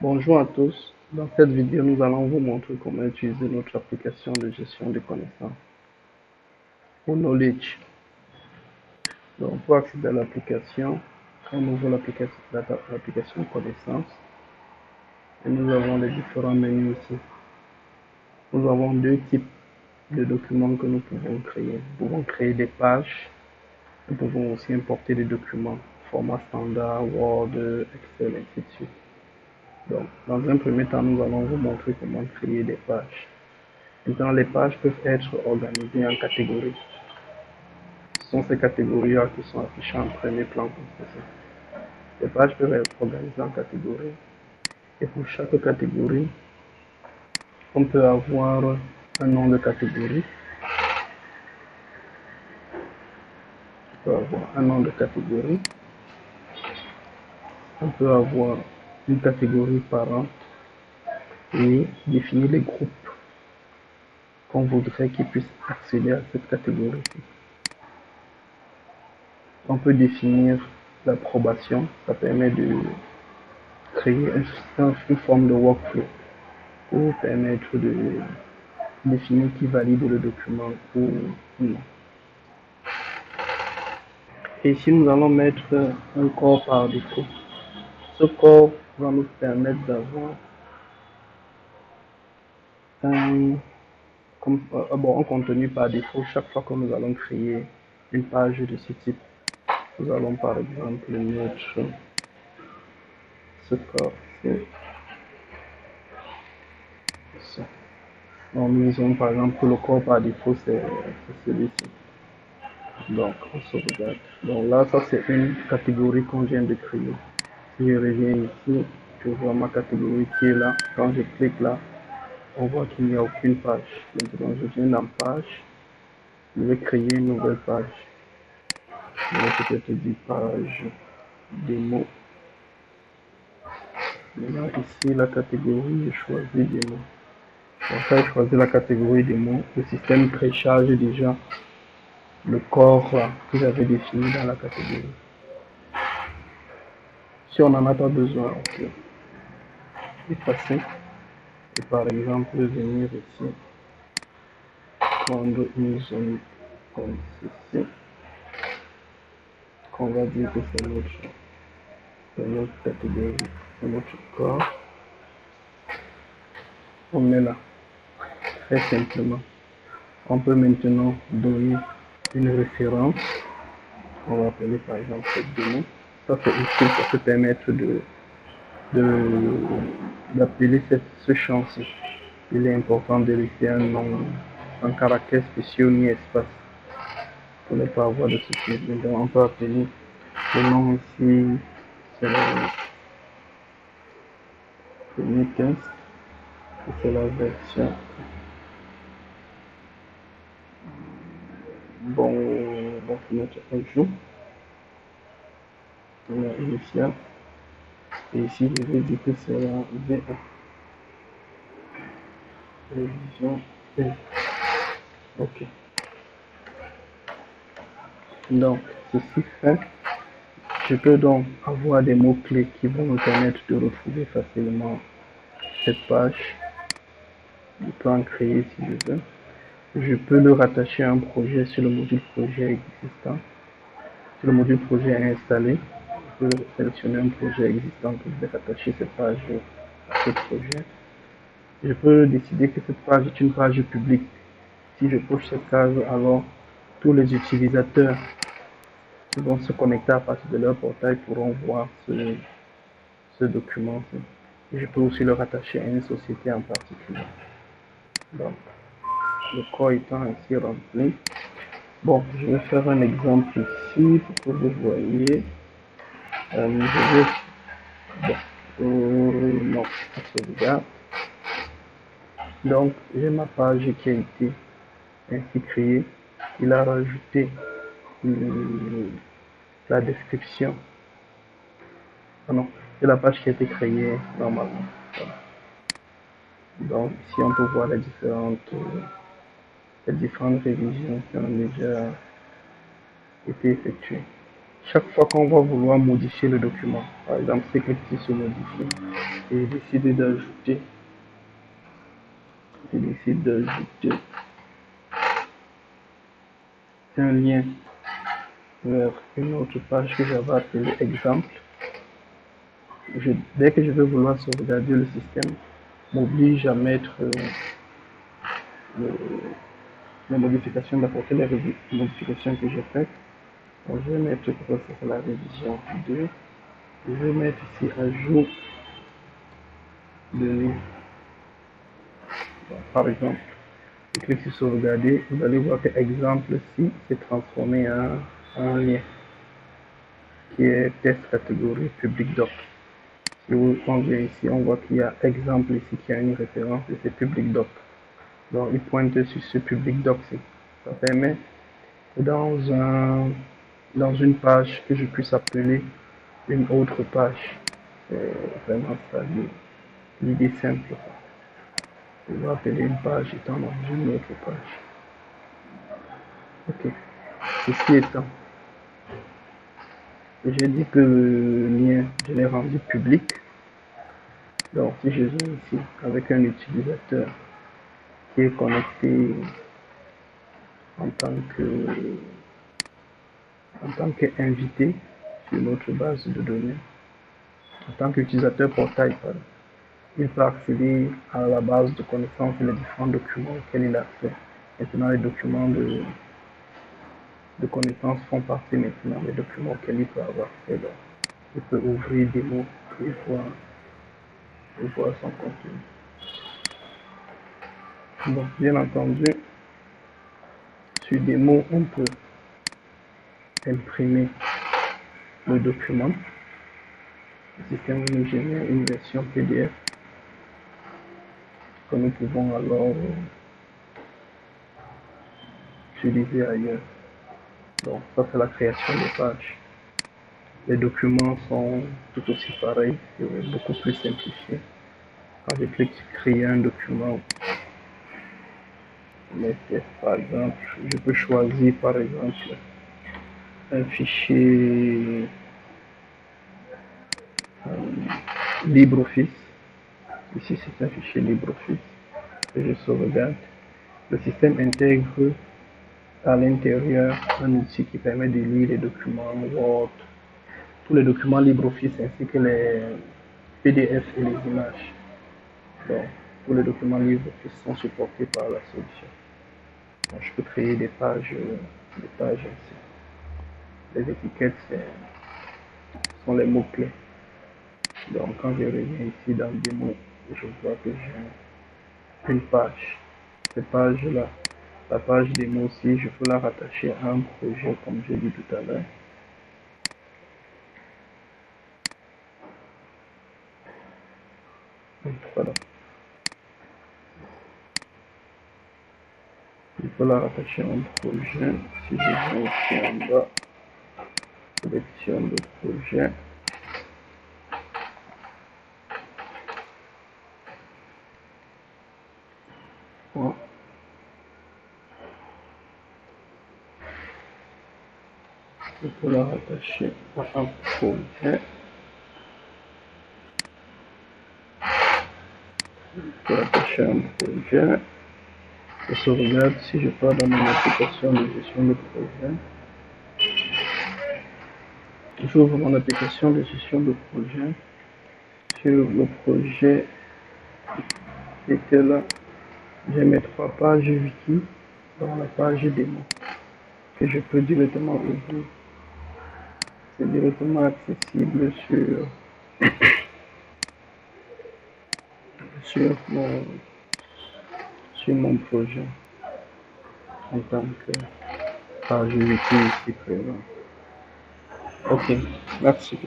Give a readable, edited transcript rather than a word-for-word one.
Bonjour à tous. Dans cette vidéo, nous allons vous montrer comment utiliser notre application de gestion de connaissances ou Knowledge. Donc, pour accéder à l'application, on ouvre l'application Connaissances et nous avons les différents menus ici. Nous avons deux types de documents que nous pouvons créer. Nous pouvons créer des pages. Nous pouvons aussi importer des documents, format standard, Word, Excel, ainsi de suite. Donc, dans un premier temps, nous allons vous montrer comment créer des pages. Maintenant, les pages peuvent être organisées en catégories. Ce sont ces catégories-là qui sont affichées en premier plan comme ceci. Les pages peuvent être organisées en catégories. Et pour chaque catégorie, on peut avoir un nom de catégorie. On peut avoir un nom de catégorie. On peut avoir une catégorie parent et définir les groupes qu'on voudrait qu'ils puissent accéder à cette catégorie. On peut définir l'approbation. Ça permet de créer une forme de workflow pour permettre de définir qui valide le document ou non. Et ici, nous allons mettre un corps par défaut. Ce corps va nous permettre d'avoir un contenu par défaut chaque fois que nous allons créer une page de ce type. Nous allons par exemple mettre ce corps. Donc, nous disons par exemple que le corps par défaut c'est celui-ci. Donc, on sauvegarde. Donc là, ça c'est une catégorie qu'on vient de créer. Si je reviens ici, je vois ma catégorie qui est là. Quand je clique là, on voit qu'il n'y a aucune page. Maintenant, je viens dans page. Je vais créer une nouvelle page. Je vais peut-être dire page démo. Maintenant, ici, la catégorie, je choisis démo. Donc, quand je choisis la catégorie démo, le système précharge déjà le corps que j'avais défini dans la catégorie. Si on n'en a pas besoin, on peut effacer et par exemple venir ici, prendre une zone comme ceci, qu'on va dire que c'est notre catégorie, c'est notre corps. On met là, très simplement. On peut maintenant donner une référence. On va appeler par exemple cette donnée. Ça c'est utile, ça peut permettre d'appeler ce champ-ci. Il est important de laisser un nom, un caractère spécial ni espace pour ne pas avoir de soucis. Donc on peut appeler le nom ici, c'est la 2015 et c'est la version. Bon, on va mettre un jour. On a initial. Et ici, je vais dire que c'est la V1. Révision V. Ok. Donc, ceci fait, je peux donc avoir des mots-clés qui vont me permettre de retrouver facilement cette page. Je peux en créer si je veux. Je peux le rattacher à un projet sur le module projet existant. Si le module projet est installé, je peux sélectionner un projet existant que je vais rattacher cette page à ce projet. Je peux décider que cette page est une page publique. Si je coche cette case, alors tous les utilisateurs qui vont se connecter à partir de leur portail pourront voir ce document. Et je peux aussi le rattacher à une société en particulier. Donc, le corps étant ainsi rempli. Bon, je vais faire un exemple ici pour que vous voyez. Je vais, non, on sauvegarde. Donc, j'ai ma page qui a été ainsi créée. Il a rajouté la description. Ah non, c'est la page qui a été créée normalement. Voilà. Donc, ici, on peut voir les différentes révisions qui ont déjà été effectuées. Chaque fois qu'on va vouloir modifier le document, par exemple, c'est clique sur modifier et décide d'ajouter un lien vers une autre page que j'avais appelée exemple. Dès que je vais vouloir sauvegarder, le système m'oblige à mettre les modifications, d'apporter les modifications que j'ai faites. Donc, je vais mettre que c'est la révision 2. Je vais mettre ici ajout de lien. Par exemple, je clique sur sauvegarder. Vous allez voir que exemple ci s'est transformé en un lien qui est test catégorie public doc. Si on vient ici, on voit qu'il y a exemple ici qui a une référence et c'est public doc. Donc il pointe sur ce public doc. Ça permet dans une page que je puisse appeler une autre page. C'est vraiment ça l'idée simple. Je vais appeler une page étant dans une autre page. Ok. Ceci étant, j'ai dit que le lien, je l'ai rendu public. Donc si je viens ici avec un utilisateur qui est connecté en tant qu'invité sur notre base de données, en tant qu'utilisateur portail, il peut accéder à la base de connaissances et les différents documents auxquels il a accès. Maintenant, les documents de connaissances font partie maintenant des documents auxquels il peut avoir accès. Donc, il peut ouvrir des mots et voir son contenu. Bon, bien entendu, sur des mots, on peut imprimer le document. Le système va nous générer une version PDF que nous pouvons alors utiliser ailleurs. Donc ça c'est la création des pages. Les documents sont tout aussi pareils, beaucoup plus simplifiés. Quand je clique sur créer un document, par exemple, je peux choisir par exemple un fichier LibreOffice. Ici c'est un fichier LibreOffice que je sauvegarde. Le système intègre à l'intérieur un outil qui permet de lire les documents Word, tous les documents LibreOffice ainsi que les PDF et les images. Donc, tous les documents LibreOffice sont supportés par la solution. Donc, je peux créer des pages ainsi. Les étiquettes sont les mots-clés. Donc, quand je reviens ici dans des mots, je vois que j'ai une page. Cette page-là, la page des mots aussi, je peux la rattacher à un projet comme j'ai dit tout à l'heure. Voilà. Il faut la rattacher à un projet. Si je viens ici en bas, sélection de projet. Voilà. Il faut la rattacher à un projet. Il faut rattacher à un projet. Je sauvegarde si je pars dans mon application de gestion de projet. J'ouvre mon application de gestion de projet. Sur le projet était là, j'ai mes 3 pages wiki dans la page démo que je peux directement ouvrir. C'est directement accessible sur mon projet en tant que page wiki ici présent. Ok, merci.